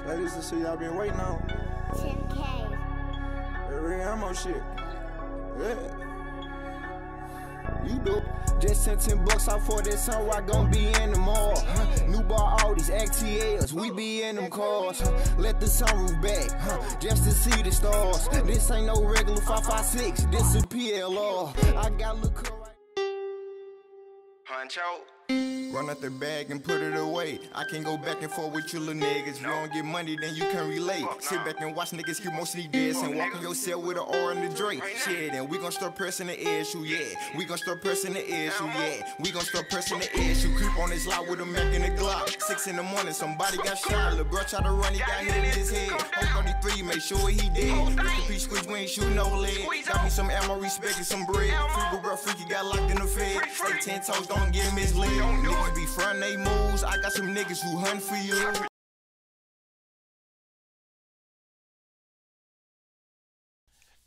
Ladies, this shit y'all been waiting on. 10K. That real ammo shit. Yeah. You do. Just sent 10 bucks out for that sun, I gon' be in the mall. New bar Audis, XTLs, we be in them cars. Let the sunroof back, just to see the stars. This ain't no regular 556, this a PLR. I got look right. Huncho. Run out the bag and put it away. I can't go back and forth with you little niggas. If you don't get money, then you can relate. Sit back and watch niggas keep mostly dead and walk in your cell with an R in the Drake. Shit, and we gon' start pressing the issue, yeah. We gon' start pressing the issue, yeah. We gon' start pressing the issue. Creep on this lot with a Mac and a Glock. 6 in the morning, somebody got shot. Lil' bro tried to run, he got hit in his head. 33, make sure he dead. Rest in peace, squeeze, we ain't shooting no lead. Got me some ammo, respect and some bread. Free bro, freaky got locked in the fed. Stay 10 toes, don't get misled. Niggas be frontin' they moves. I got some niggas who hunt for you.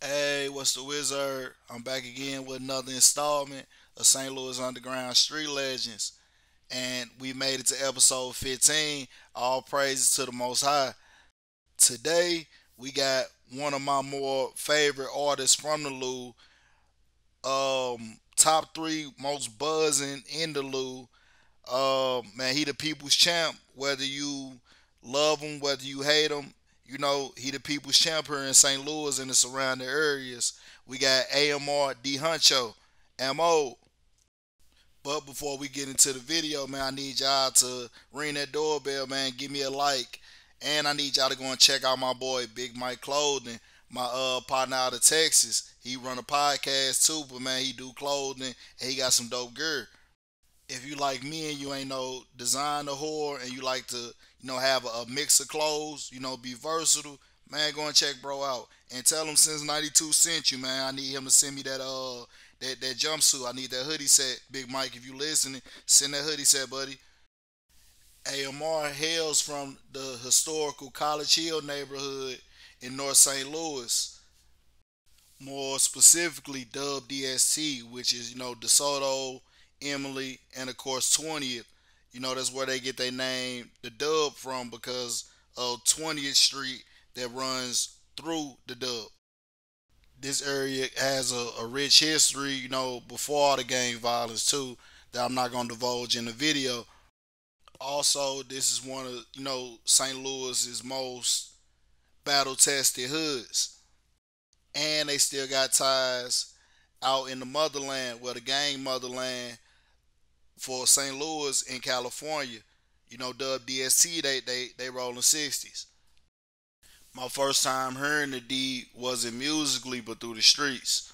Hey, what's the wizard? I'm back again with another installment of St. Louis Underground Street Legends. And we made it to episode 15. All praises to the Most High. Today, we got one of my more favorite artists from the Lou. Top 3 most buzzing in the Lou. Man, he the people's champ. Whether you love him, whether you hate him, you know, he the people's champ here in St. Louis and the surrounding areas. We got AMR D Huncho, MO. But before we get into the video, man, I need y'all to ring that doorbell, man. Give me a like. And I need y'all to go and check out my boy Big Mike Clothing, my partner out of Texas. He run a podcast too, but man, he do clothing and he got some dope gear. If you like me and you ain't no designer whore and you like to, you know, have a mix of clothes, you know, be versatile, man, go and check bro out. And tell him since 92 sent you, man. I need him to send me that that jumpsuit. I need that hoodie set. Big Mike, if you listening, send that hoodie set, buddy. AMR hails from the historical College Hill neighborhood in North St. Louis. More specifically, dubbed DST, which is, you know, DeSoto, Emily, and of course 20th. You know, that's where they get their name, the Dub, from, because of 20th Street that runs through the Dub. This area has a rich history, you know, before all the gang violence too, that I'm not going to divulge in the video. Also, this is one of, you know, St. Louis's most battle-tested hoods. And they still got ties out in the motherland, well, the gang motherland for St. Louis in California. You know, dubbed DST, they rolling 60s. My first time hearing the D wasn't musically, but through the streets.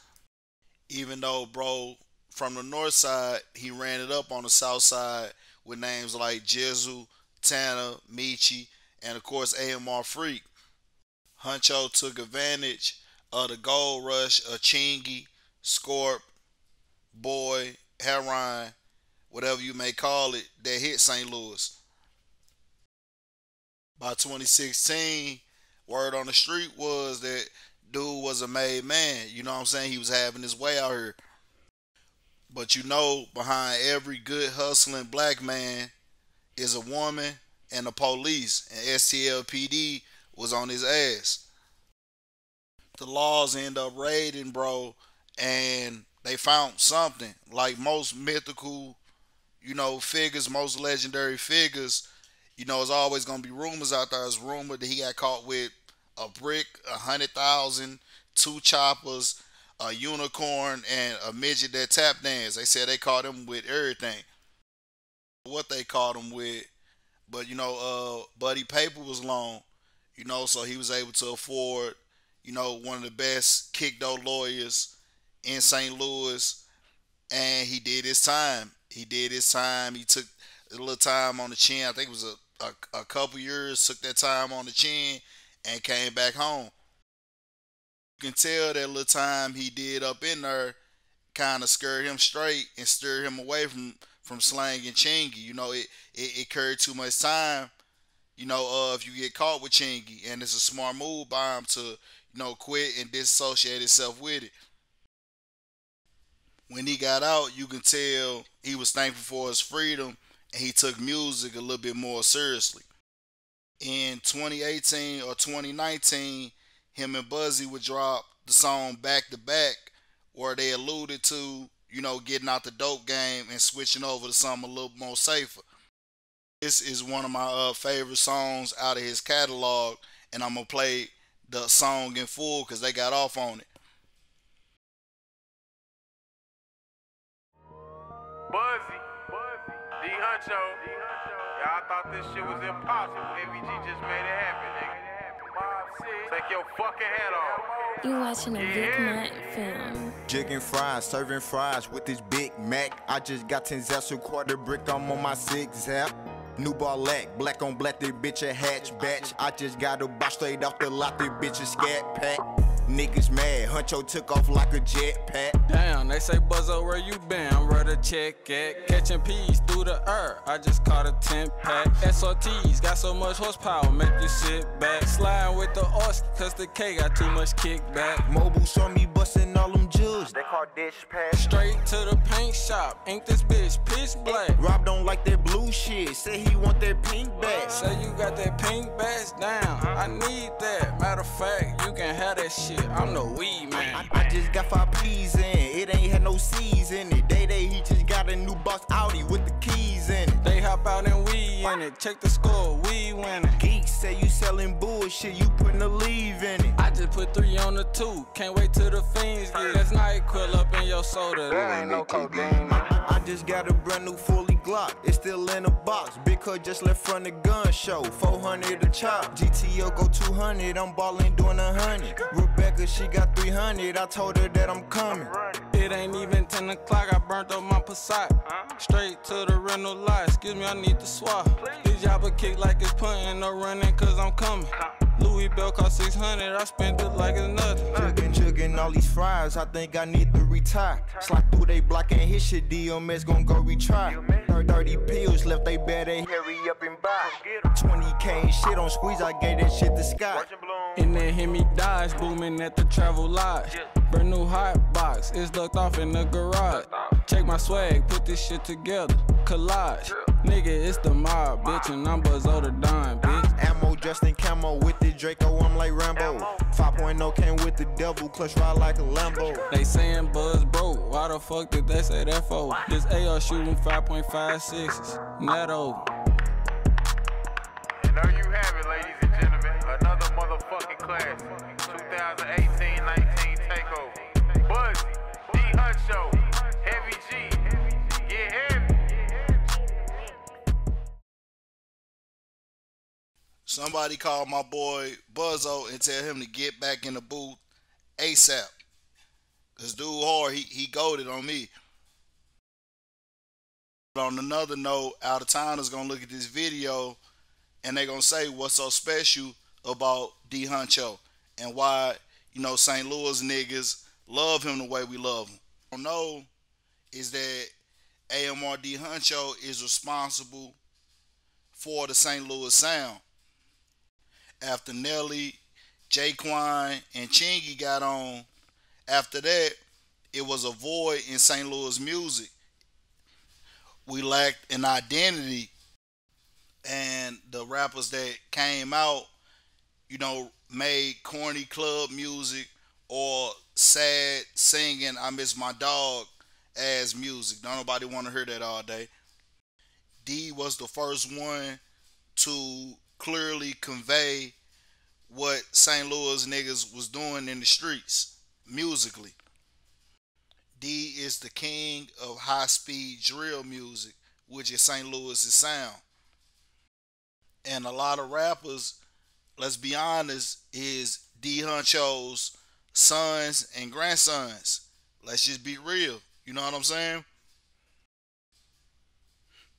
Even though, bro, from the north side, he ran it up on the south side with names like Jizzle, Tanner, Michi, and of course AMR Freak. Huncho took advantage of the gold rush of Chingy, Scorp, Boy, Heron, whatever you may call it, that hit St. Louis. By 2016, word on the street was that dude was a made man. You know what I'm saying? He was having his way out here. But you know, behind every good hustling black man is a woman and the police. And STLPD was on his ass. The laws end up raiding, bro, and they found something. Like most mythical, you know, figures, most legendary figures, you know, there's always gonna be rumors out there. It's rumored that he got caught with a brick, 100,000, 2 choppers, a unicorn, and a midget that tap dance. They said they caught him with everything. What they caught him with, but you know, Buddy Paper was long, you know, so he was able to afford, you know, one of the best kick-dough lawyers in St. Louis, and he did his time. He did his time. He took a little time on the chin. I think it was a couple years, took that time on the chin, and came back home. You can tell that little time he did up in there kind of scared him straight and steered him away from slanging Chingy. You know, it carried too much time. You know, if you get caught with Chingy, and it's a smart move by him to, you know, quit and disassociate himself with it. When he got out, you can tell he was thankful for his freedom and he took music a little bit more seriously. In 2018 or 2019, him and Buzzy would drop the song back to back, where they alluded to, getting out the dope game and switching over to something a little more safer. This is one of my favorite songs out of his catalog, and I'm gonna play the song in full because they got off on it. Buzzy, D Huncho. Y'all thought this shit was impossible. AVG just made it happen, nigga. Take your fucking head off. You watching a Big Mac film. Jigging fries, serving fries with this Big Mac. I just got 10 zaps, a quarter brick, I'm on my 6 zap. New Barlack, black on black, that bitch a hatchback. I just got a box straight off the lot, that bitch a scat pack. Niggas mad, Huncho took off like a jetpack. Damn, they say Buzzo, where you been? I'm ready to check it. Catching peas through the air, I just caught a 10-pack. SRTs got so much horsepower, make you sit back. Sliding with the Oski, cause the K got too much kickback. Mobile saw me bustin' all them jugs, they call dispatch. Straight to the paint shop, ink this bitch pitch black. Rob don't like that blue shit, say he want that pink back. Say you got that pink badge down, I need that. Matter of fact, you can have that shit, I'm the weed man. I just got 5 P's in, it ain't had no C's in it. Day he just got a new box Audi with the keys in it. They hop out and we in it, check the score, we winning. Geeks say you selling bullshit, you putting a leave in it. I just put 3 on the 2, can't wait till the fiends get. That's NyQuil up in your soda, that ain't no codeine. I just got a brand new fully Glock, it's still in a box. Big Cuz just left from the gun show, 400 a chop. GTO go 200, I'm ballin' doing 100. Rebecca, she got 300, I told her that I'm coming. It ain't even 10 o'clock, I burnt up my Passat. Straight to the rental lot, excuse me, I need to swap. This job a kick like it's punting, no running cause I'm coming. Louis Bell cost 600, I spent it like it's nothing. Jugging all these fries, I think I need to retire. Slide through they block and hit shit, DMS gon' go retry. 30 pills left, they better hurry up and buy. 20K and shit on squeeze, I gave that shit to Scott. And then hit me Dodge, booming at the travel lodge. Brand new hot box, it's ducked off in the garage. Check my swag, put this shit together, collage. Nigga, it's the mob, bitch, and I'm Buzzo the Dime, bitch. Ammo dressed in camo with the Draco, I'm like Rambo. 5.0 came with the devil, clutch ride like a Lambo. They saying Buzz broke, why the fuck did they say that for? This AR shooting 5.56s, Netto. And there you have it, ladies and gentlemen. Another motherfucking class. 2018-19 takeover. Buzzy, D Huncho, Heavy G. Get heavy. Somebody call my boy Buzzo and tell him to get back in the booth ASAP. Cause dude hard, he goated on me. But on another note, out of towners gonna look at this video and they gonna say what's so special about D Huncho and why, St. Louis niggas love him the way we love him. What I don't know is that AMR D Huncho is responsible for the St. Louis sound. After Nelly, Jaquan, and Chingy got on, after that, it was a void in St. Louis music. We lacked an identity, and the rappers that came out, made corny club music or sad singing "I Miss My Dog" as music. Don't nobody want to hear that all day. D was the first one to clearly convey what St. Louis niggas was doing in the streets musically. D is the king of high-speed drill music, which is St. Louis's sound. And a lot of rappers, let's be honest, is D Huncho's sons and grandsons. Let's just be real. You know what I'm saying?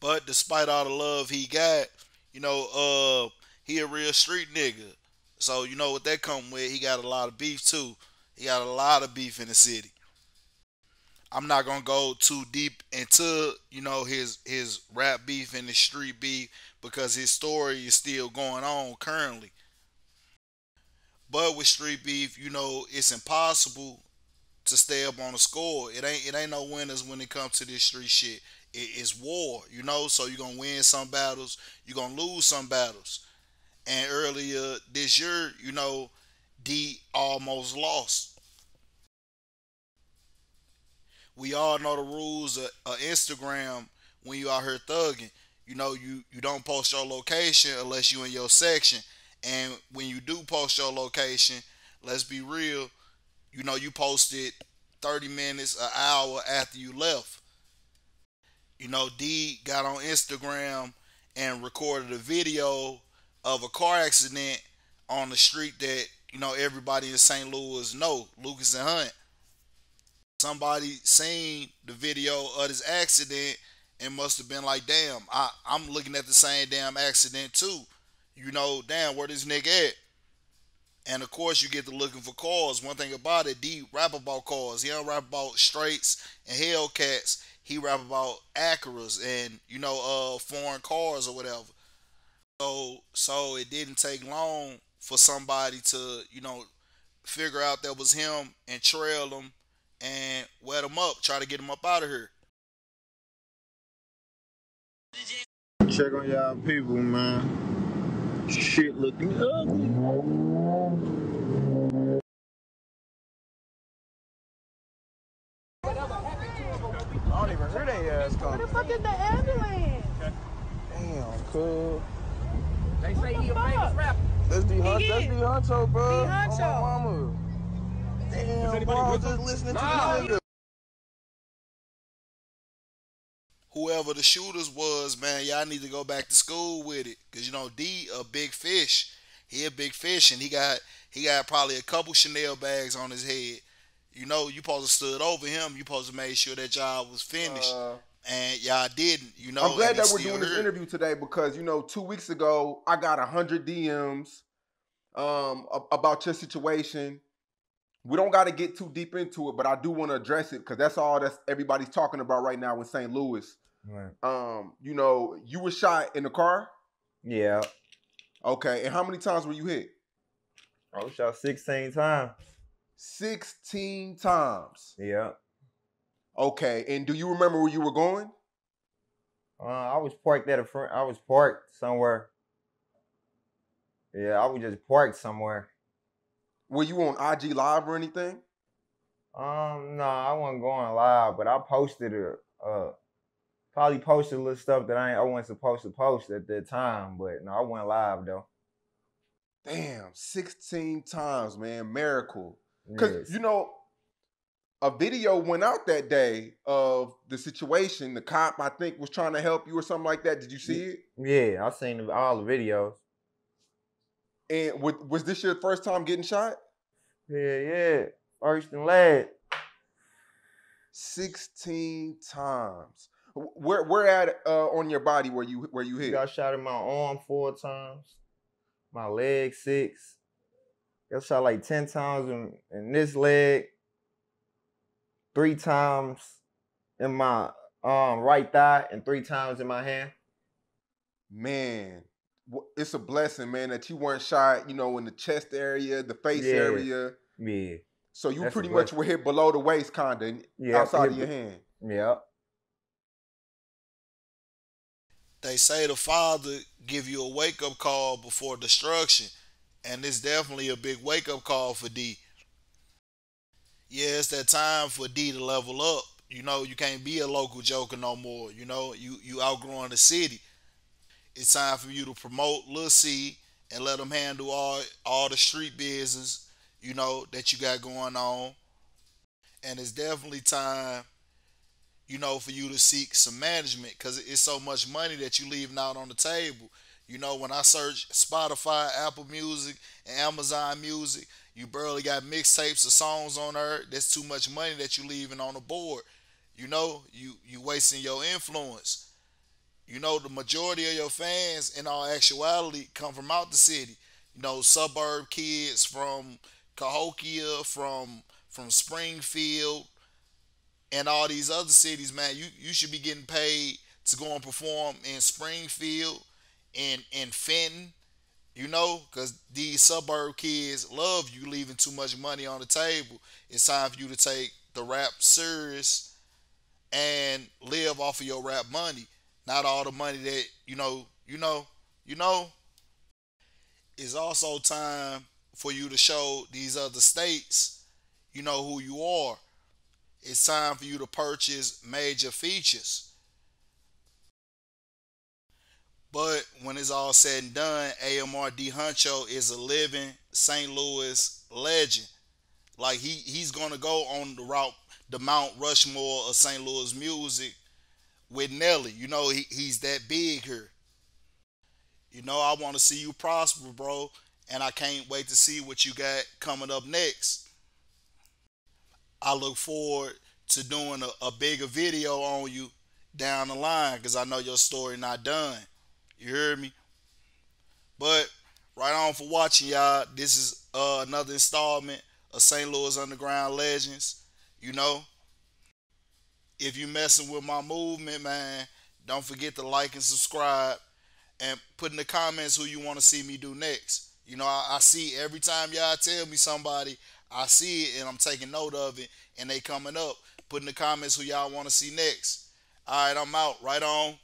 But despite all the love he got, he a real street nigga. So you know what that come with, he got a lot of beef too. He got a lot of beef in the city. I'm not gonna go too deep into, his rap beef and his street beef because his story is still going on currently. But with street beef, it's impossible to stay up on a score. It ain't no winners when it comes to this street shit. It's war, so you're gonna win some battles, you're gonna lose some battles. And earlier this year, D almost lost. We all know the rules of Instagram when you out here thugging. You don't post your location unless you in your section. And when you do post your location, let's be real, you posted 30 minutes, an hour after you left. D got on Instagram and recorded a video of a car accident on the street that, everybody in St. Louis know, Lucas and Hunt. Somebody seen the video of this accident and must have been like, damn, I'm looking at the same damn accident too. Damn, where this nigga at? And of course, you get to looking for cars. One thing about it, D rap about cars. He don't rap about straights and Hellcats. He rap about Acuras and foreign cars or whatever. So it didn't take long for somebody to figure out that was him and trail him and wet him up, try to get him up out of here. Check on y'all people, man. Shit looking ugly. I don't even hear they ass coming. Where the fuck is the ambulance? Damn, cool. They say he a famous rapper. That's the Huncho, bro. The Huncho. Oh, my mama. Damn, bro, I was just listening to the nigga. Whoever the shooters was, man, y'all need to go back to school with it. Cause D a big fish. He a big fish, and he got probably a couple Chanel bags on his head. You supposed to stood over him. You supposed to make sure that job was finished. And y'all didn't, I'm glad that we're doing this interview today because, 2 weeks ago, I got 100 DMs about your situation. We don't got to get too deep into it, but I do want to address it because that's all that's everybody's talking about right now in St. Louis. Right. You were shot in the car? Yeah. Okay, and how many times were you hit? I was shot 16 times. 16 times? Yeah. Okay, and do you remember where you were going? I was parked at a front. I was parked somewhere. Yeah, I was just parked somewhere. Were you on IG Live or anything? No, I wasn't going live, but I posted probably posted a little stuff that I wasn't supposed to post at that time, but no, I went live though. Damn, 16 times, man, miracle. Because Yes. A video went out that day of the situation. The cop, I think, was trying to help you or something like that. Did you see it? Yeah, I seen all the videos. And was this your first time getting shot? Yeah. First and last. 16 times. Where at on your body where you hit? Got shot in my arm 4 times. My leg 6. Got shot like 10 times in this leg. 3 times in my right thigh and 3 times in my hand. Man, it's a blessing, man, that you weren't shot, in the chest area, the face area. Yeah. So you pretty much were hit below the waist, kinda, outside of your hand. Yeah. They say the Father give you a wake-up call before destruction, and it's definitely a big wake-up call for D. Yeah, it's that time for D to level up. You can't be a local joker no more. You outgrowing the city. It's time for you to promote Lil C and let them handle all the street business, that you got going on. And it's definitely time, for you to seek some management because it's so much money that you leaving out on the table. When I search Spotify, Apple Music, and Amazon Music, you barely got mixtapes or songs on there. That's too much money that you leaving on the board. You wasting your influence. The majority of your fans, in all actuality, come from out the city. Suburb kids from Cahokia, from Springfield, and all these other cities, man. You should be getting paid to go and perform in Springfield and Fenton, because these suburb kids love you leaving too much money on the table. It's time for you to take the rap serious and live off of your rap money, not all the money that you know. It's also time for you to show these other states, you know, who you are. It's time for you to purchase major features. But when it's all said and done, AMR Huncho is a living St. Louis legend. Like he's gonna go on the route, the Mount Rushmore of St. Louis music with Nelly. You know, he's that big here. You know, I want to see you prosper, bro, and I can't wait to see what you got coming up next. I look forward to doing a bigger video on you down the line because I know your story not done. You hear me? But right on for watching, y'all. This is another installment of St. Louis Underground Legends. You know, if you messing with my movement, man, don't forget to like and subscribe and put in the comments who you want to see me do next. You know, I see every time y'all tell me somebody, I see it and I'm taking note of it and they coming up. Put in the comments who y'all want to see next. All right, I'm out. Right on.